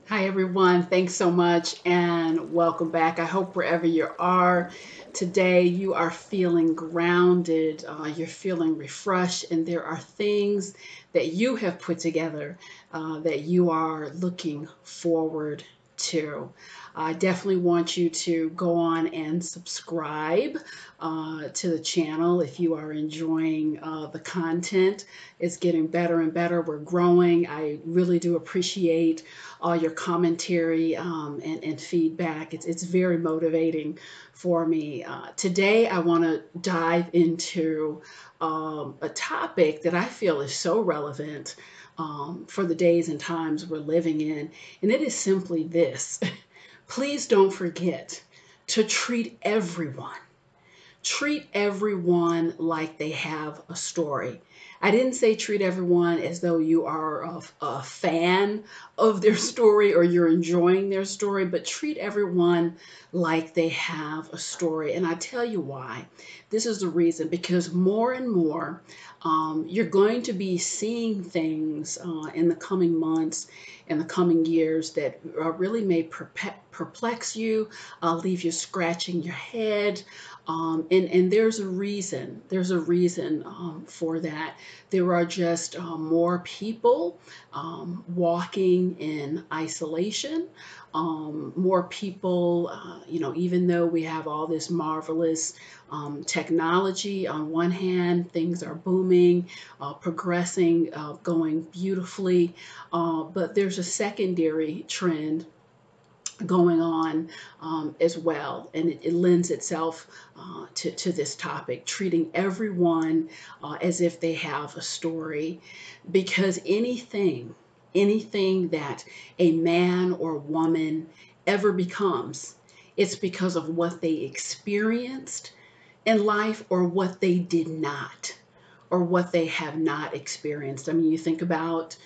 Hi, everyone. Thanks so much and welcome back. I hope wherever you are today, you are feeling grounded, you're feeling refreshed, and there are things that you have put together that you are looking forward to. I definitely want you to go on and subscribe to the channel if you are enjoying the content. It's getting better and better. We're growing. I really do appreciate all your commentary and feedback. It's very motivating for me. Today, I want to dive into a topic that I feel is so relevant for the days and times we're living in, and it is simply this. Please don't forget to treat everyone like they have a story. I didn't say treat everyone as though you are a fan of their story or you're enjoying their story, but treat everyone like they have a story. And I tell you why. This is the reason because more and more you're going to be seeing things in the coming months and the coming years that really may perplex you, leave you scratching your head. And there's a reason. There's a reason for that. There are just more people walking in isolation. More people, even though we have all this marvelous technology, on one hand, things are booming, progressing, going beautifully. But there's a secondary trend going on as well. And it lends itself to this topic, treating everyone as if they have a story. Because anything that a man or woman ever becomes, it's because of what they experienced in life or what they did not or what they have not experienced. I mean, you think about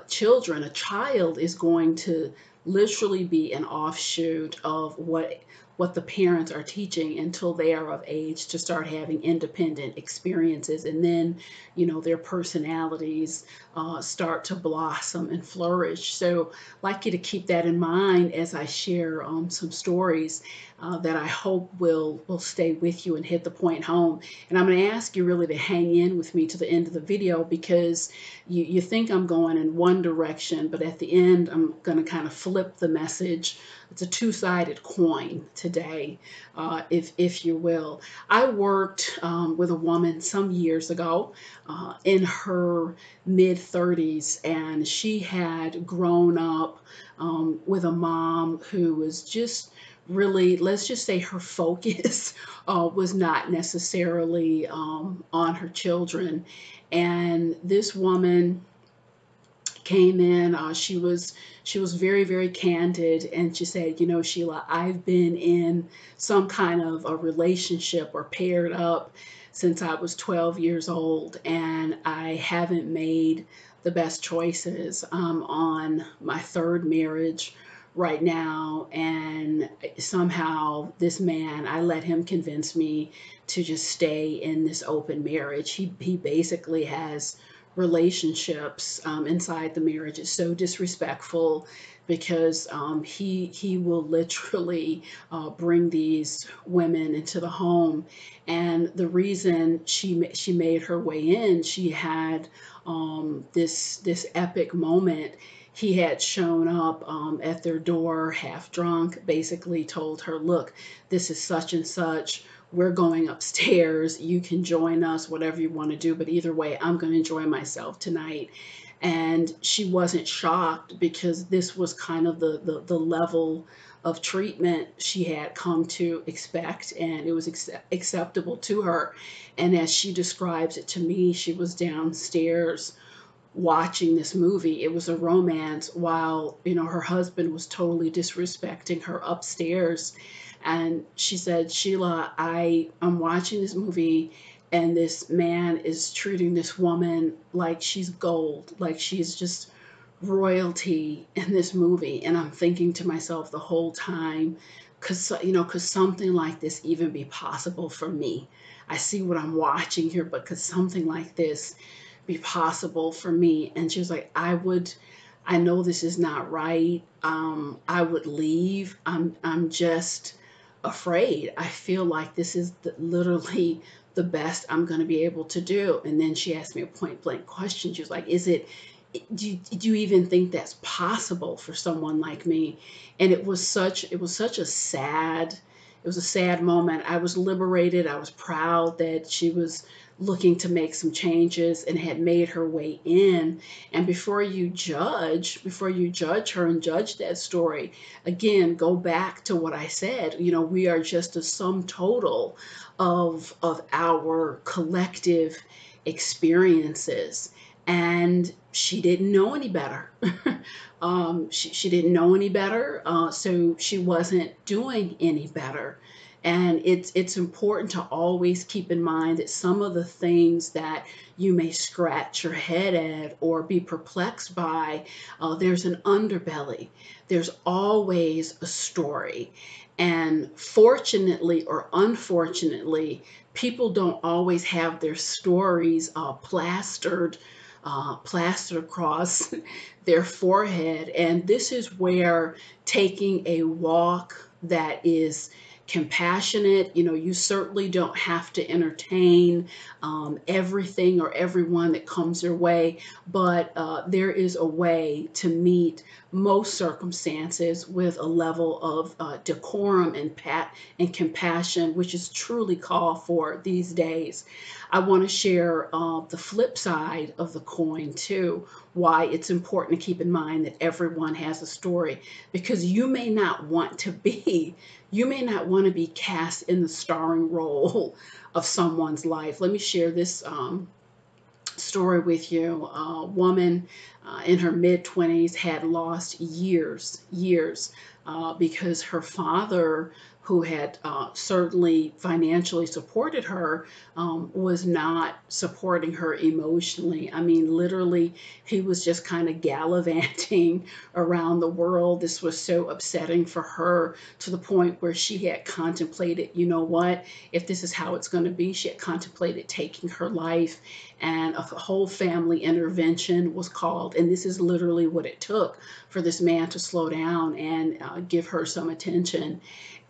children, a child is going to literally be an offshoot of what the parents are teaching until they are of age to start having independent experiences, and then their personalities start to blossom and flourish. So I'd like you to keep that in mind as I share some stories that I hope will stay with you and hit the point home. And I'm going to ask you really to hang in with me to the end of the video, because you think I'm going in one direction, but at the end I'm going to kind of flip the message. It's a two-sided coin today, if you will. I worked with a woman some years ago in her mid 30s, and she had grown up with a mom who was just really, let's just say her focus was not necessarily on her children. And this woman came in. She was very, very candid, and she said, Sheila, I've been in some kind of a relationship or paired up since I was 12 years old, and I haven't made the best choices. I'm on my third marriage right now, and somehow this man, I let him convince me to just stay in this open marriage. He basically has relationships inside the marriage. Is so disrespectful because he will literally bring these women into the home. And the reason she made her way in, she had this epic moment. He had shown up at their door half drunk, basically told her, look, this is such and such, we're going upstairs, you can join us, whatever you want to do, but either way, I'm going to enjoy myself tonight. And she wasn't shocked, because this was kind of the level of treatment she had come to expect, and it was acceptable to her. And as she describes it to me, she was downstairs watching this movie. It was a romance, while her husband was totally disrespecting her upstairs. And she said, Sheila, I'm watching this movie, and this man is treating this woman like she's gold, like she's just royalty in this movie. And I'm thinking to myself the whole time, could something like this even be possible for me? I see what I'm watching here, but could something like this be possible for me? And she was like, I know this is not right. I would leave. I'm just afraid. I feel like this is literally the best I'm going to be able to do. And then she asked me a point blank question. She was like, do you even think that's possible for someone like me? And it was such a sad, it was a sad moment. I was liberated. I was proud that she was looking to make some changes and had made her way in. And before you judge her and judge that story, again, go back to what I said. You know, we are just a sum total of our collective experiences. And she didn't know any better. She didn't know any better, so she wasn't doing any better. And it's important to always keep in mind that some of the things that you may scratch your head at or be perplexed by, there's an underbelly. There's always a story. And fortunately or unfortunately, people don't always have their stories plastered across their forehead. And this is where taking a walk that is compassionate, you know, you certainly don't have to entertain everything or everyone that comes your way, but there is a way to meet most circumstances with a level of decorum and compassion, which is truly called for these days. I want to share the flip side of the coin too, why it's important to keep in mind that everyone has a story, because you may not want to be cast in the starring role of someone's life. Let me share this story with you. A woman in her mid 20s had lost years, because her father, who had certainly financially supported her, was not supporting her emotionally. I mean, literally, he was just kind of gallivanting around the world. This was so upsetting for her, to the point where she had contemplated, you know what, if this is how it's going to be, she had contemplated taking her life. And a whole family intervention was called. And this is literally what it took for this man to slow down and give her some attention.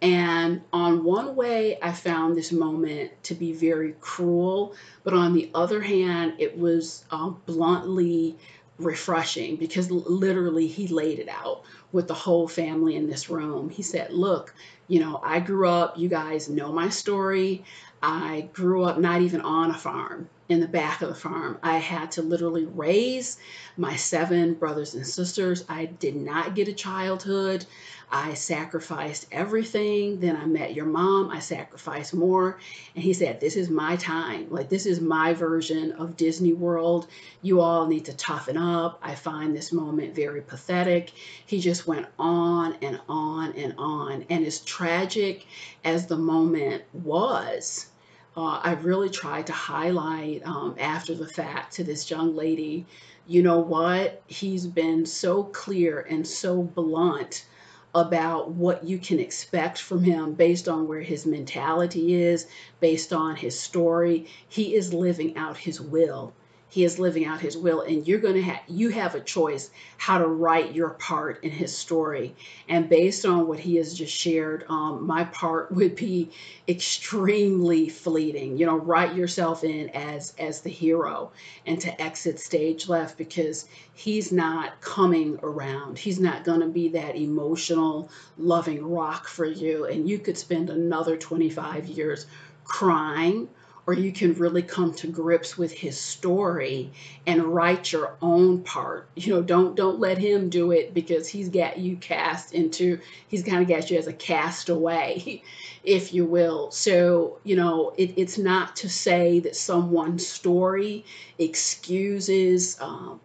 And on one way, I found this moment to be very cruel, but on the other hand, it was bluntly refreshing, because literally he laid it out with the whole family in this room. He said, look, you know, I grew up, you guys know my story. I grew up not even on a farm, in the back of the farm. I had to literally raise my 7 brothers and sisters. I did not get a childhood. I sacrificed everything. Then I met your mom. I sacrificed more. And he said, this is my time. Like, this is my version of Disney World. You all need to toughen up. I find this moment very pathetic. He just went on and on and on. And as tragic as the moment was, I really tried to highlight after the fact to this young lady, you know what? He's been so clear and so blunt about what you can expect from him based on where his mentality is, based on his story. He is living out his will. He is living out his will, and you have a choice how to write your part in his story. And based on what he has just shared, my part would be extremely fleeting. You know, write yourself in as the hero and to exit stage left, because he's not coming around. He's not going to be that emotional, loving rock for you. And you could spend another 25 years crying, or you can really come to grips with his story and write your own part. You know, don't let him do it, because he's kind of got you as a castaway, if you will. So, you know, it's not to say that someone's story excuses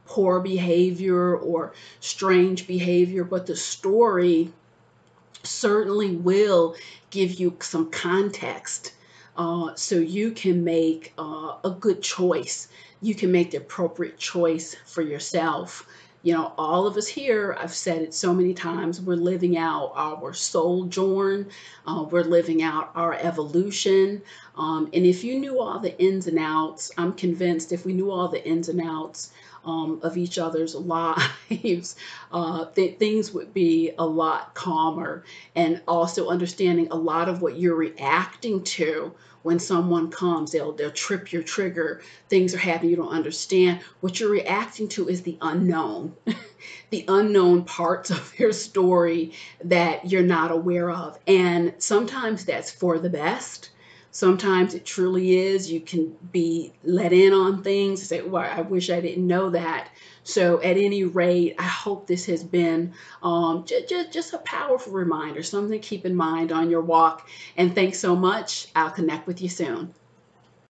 poor behavior or strange behavior, but the story certainly will give you some context, so you can make a good choice. You can make the appropriate choice for yourself. You know, all of us here, I've said it so many times, we're living out our sojourn, we're living out our evolution. And if you knew all the ins and outs, I'm convinced if we knew all the ins and outs of each other's lives, things would be a lot calmer. And also understanding a lot of what you're reacting to when someone comes, they'll trip your trigger. Things are happening you don't understand. What you're reacting to is the unknown, the unknown parts of their story that you're not aware of. And sometimes that's for the best. Sometimes it truly is. You can be let in on things, say, well, I wish I didn't know that. So at any rate, I hope this has been just a powerful reminder, something to keep in mind on your walk. And thanks so much. I'll connect with you soon.